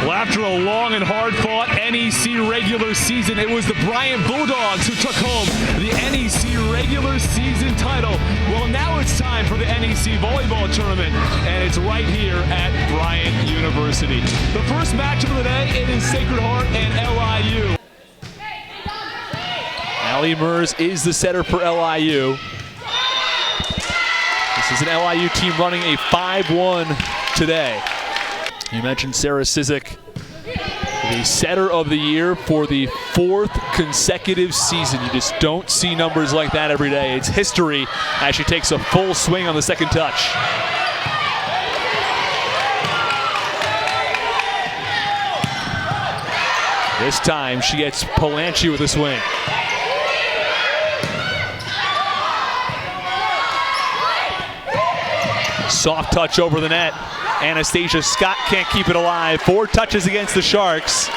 Well, after a long and hard-fought NEC regular season, it was the Bryant Bulldogs who took home the NEC regular season title. Well, now it's time for the NEC Volleyball Tournament, and it's right here at Bryant University. The first matchup of the day, it is Sacred Heart and LIU. Allie Mers is the setter for LIU. This is an LIU team running a 5-1 today. You mentioned Sarah Cizik, the setter of the year for the 4th consecutive season. You just don't see numbers like that every day. It's history as she takes a full swing on the second touch. This time she gets Polanchi with a swing. Soft touch over the net. Anastasia Scott can't keep it alive. 4 touches against the Sharks.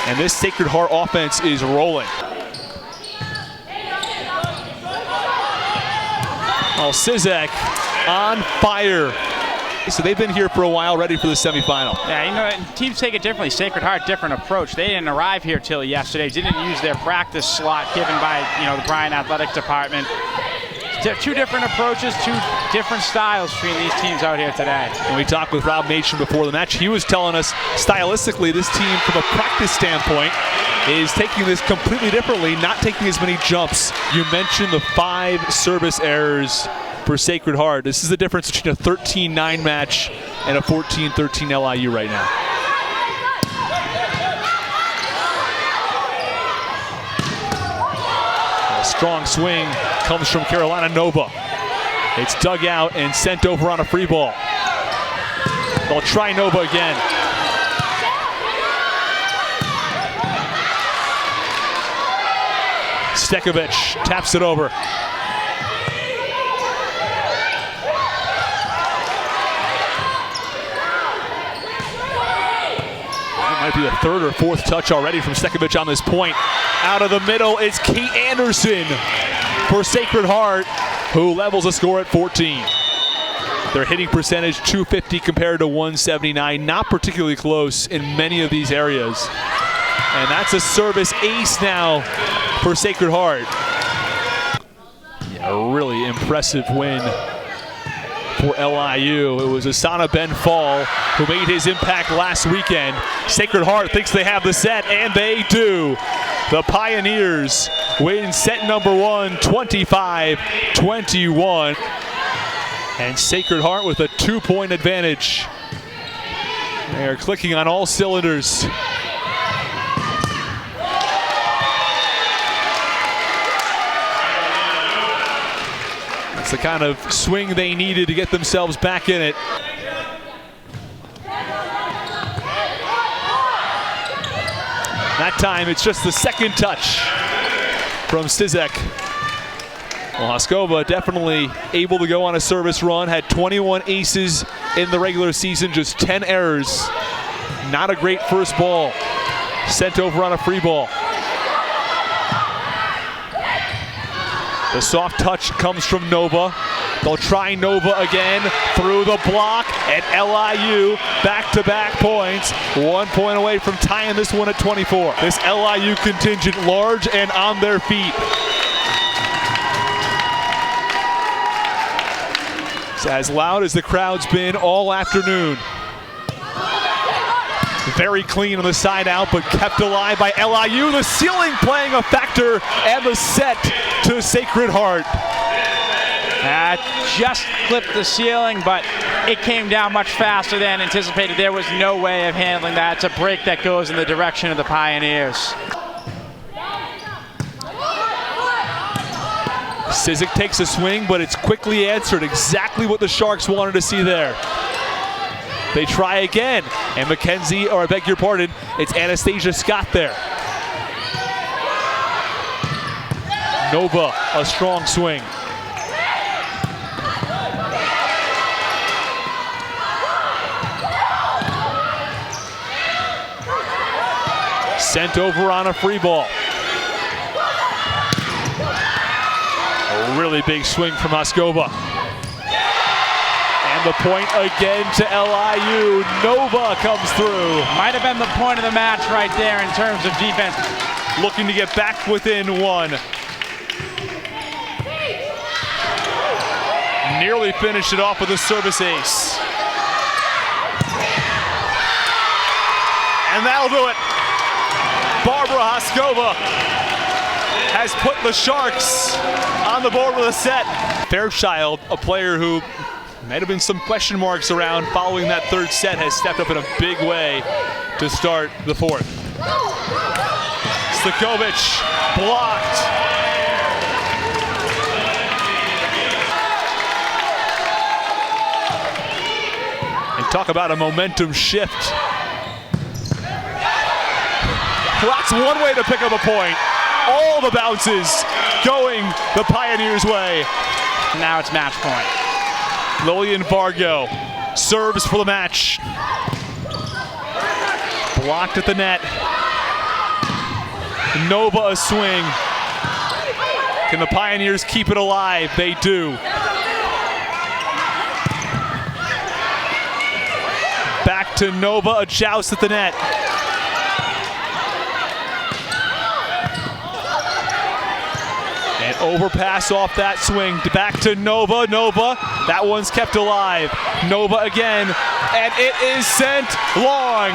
And this Sacred Heart offense is rolling. Oh, Cizik on fire. So they've been here for a while, ready for the semifinal. Yeah, you know, teams take it differently. Sacred Heart, different approach. They didn't arrive here till yesterday. Didn't use their practice slot given by, the Bryant Athletic Department. 2 different approaches, 2 different styles between these teams out here today. And we talked with Rob Machen before the match. He was telling us stylistically this team from a practice standpoint is taking this completely differently, not taking as many jumps. You mentioned the 5 service errors for Sacred Heart. This is the difference between a 13-9 match and a 14-13 LIU right now. A strong swing comes from Carolina Nova. It's dug out and sent over on a free ball. They'll try Nova again. Stekovic taps it over. That might be the 3rd or 4th touch already from Stekovic on this point. Out of the middle, it's Kate Anderson for Sacred Heart, who levels the score at 14. Their hitting percentage, 250 compared to 179. Not particularly close in many of these areas. And that's a service ace now for Sacred Heart. Yeah, a really impressive win for LIU. It was Asana Ben Fall who made his impact last weekend. Sacred Heart thinks they have the set, and they do. The Pioneers win set number 1, 25-21. And Sacred Heart with a 2-point advantage. They are clicking on all cylinders. That's the kind of swing they needed to get themselves back in it. That time, it's just the second touch from Cizik. Well, Hoskova definitely able to go on a service run. Had 21 aces in the regular season, just 10 errors. Not a great first ball. Sent over on a free ball. The soft touch comes from Nova. They'll try Nova again through the block, and LIU back-to-back points. 1 point away from tying this one at 24. This LIU contingent large and on their feet. It's as loud as the crowd's been all afternoon. Very clean on the side out, but kept alive by LIU. The ceiling playing a factor, and the set to Sacred Heart. Just clipped the ceiling, but it came down much faster than anticipated. There was no way of handling that. It's a break that goes in the direction of the Pioneers. Cizik takes a swing, but it's quickly answered. Exactly what the Sharks wanted to see there. They try again, and Mackenzie, or I beg your pardon, it's Anastasia Scott there. Nova, a strong swing. Sent over on a free ball. A really big swing from Hoskova. And the point again to LIU. Nova comes through. Might have been the point of the match right there in terms of defense. Looking to get back within one. Nearly finished it off with a service ace. And that'll do it. Barbara Haskova has put the Sharks on the board with a set. Fairchild, a player who might have been some question marks around following that third set, has stepped up in a big way to start the fourth. Slikovic blocked. And talk about a momentum shift. That's one way to pick up a point. All the bounces going the Pioneers' way. Now it's match point. Lillian Vargo serves for the match. Blocked at the net. Nova a swing. Can the Pioneers keep it alive? They do. Back to Nova, a joust at the net. And overpass off that swing. Back to Nova. Nova, that one's kept alive. Nova again, and it is sent long.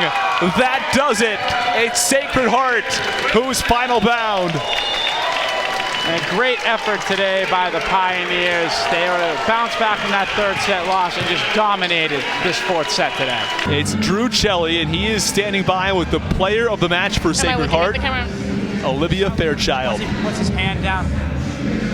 That does it. It's Sacred Heart who's final bound. And a great effort today by the Pioneers. They were able to bounce back from that third set loss and just dominated this fourth set today. It's Drew Celli, and he is standing by with the player of the match for Sacred Heart, Olivia Fairchild. He puts his hand down.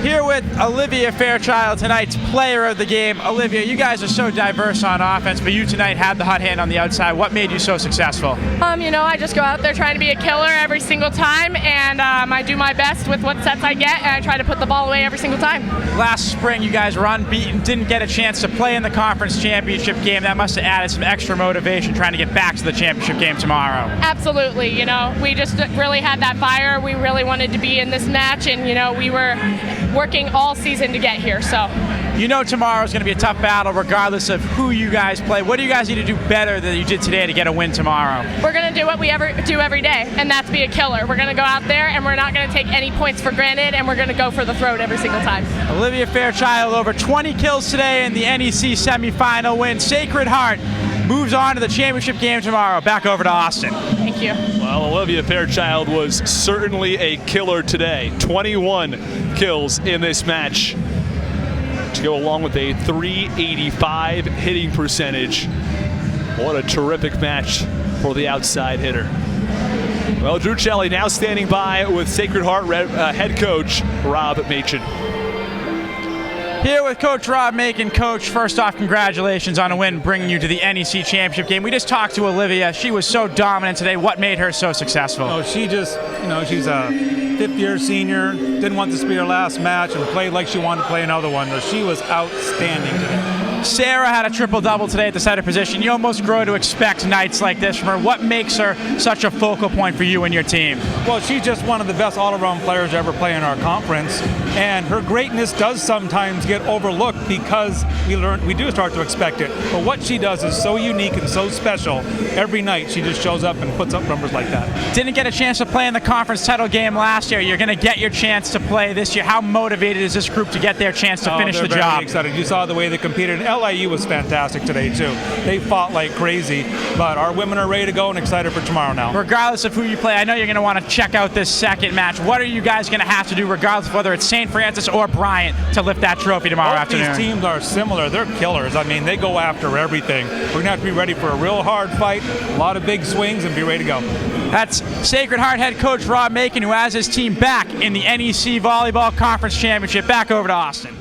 Here with Olivia Fairchild, tonight's player of the game. Olivia, you guys are so diverse on offense, but you tonight had the hot hand on the outside. What made you so successful? You know, I just go out there trying to be a killer every single time, and I do my best with what sets I get, and I try to put the ball away every single time. Last spring, you guys were unbeaten, didn't get a chance to play in the conference championship game. That must have added some extra motivation trying to get back to the championship game tomorrow. Absolutely. You know, we just really had that fire. We really wanted to be in this match, and, you know, we were working all season to get here, so. You know tomorrow's going to be a tough battle regardless of who you guys play. What do you guys need to do better than you did today to get a win tomorrow? We're going to do what we do every day, and that's be a killer. We're going to go out there, and we're not going to take any points for granted, and we're going to go for the throat every single time. Olivia Fairchild, over 20 kills today in the NEC semifinal win. Sacred Heart moves on to the championship game tomorrow. Back over to Austin. Thank you. Well, Olivia Fairchild was certainly a killer today. 21 kills in this match to go along with a .385 hitting percentage. What a terrific match for the outside hitter. Well, Drew Celli now standing by with Sacred Heart head coach Rob Machin. Here with Coach Rob Machin. Coach, first off, congratulations on a win bringing you to the NEC championship game. We just talked to Olivia. She was so dominant today. What made her so successful? Oh, she just, you know, she's a fifth-year senior, didn't want this to be her last match, and played like she wanted to play another one. So she was outstanding today. Sarah had a triple-double today at the center position. You almost grow to expect nights like this from her. What makes her such a focal point for you and your team? Well, she's just one of the best all-around players to ever play in our conference, and her greatness does sometimes get overlooked because we do start to expect it. But what she does is so unique and so special. Every night she just shows up and puts up numbers like that. Didn't get a chance to play in the conference title game last year. You're going to get your chance to play this year. How motivated is this group to get their chance to finish the job? They're very excited. You saw the way they competed. LIU was fantastic today too. They fought like crazy, but our women are ready to go and excited for tomorrow now. Regardless of who you play, I know you're going to want to check out this second match. What are you guys going to have to do, regardless of whether it's St. Francis or Bryant, to lift that trophy tomorrow afternoon? Both these teams are similar. They're killers. I mean, they go after everything. We're going to have to be ready for a real hard fight, a lot of big swings, and be ready to go. That's Sacred Heart head coach Rob Machin, who has his team back in the NEC Volleyball Conference Championship. Back over to Austin.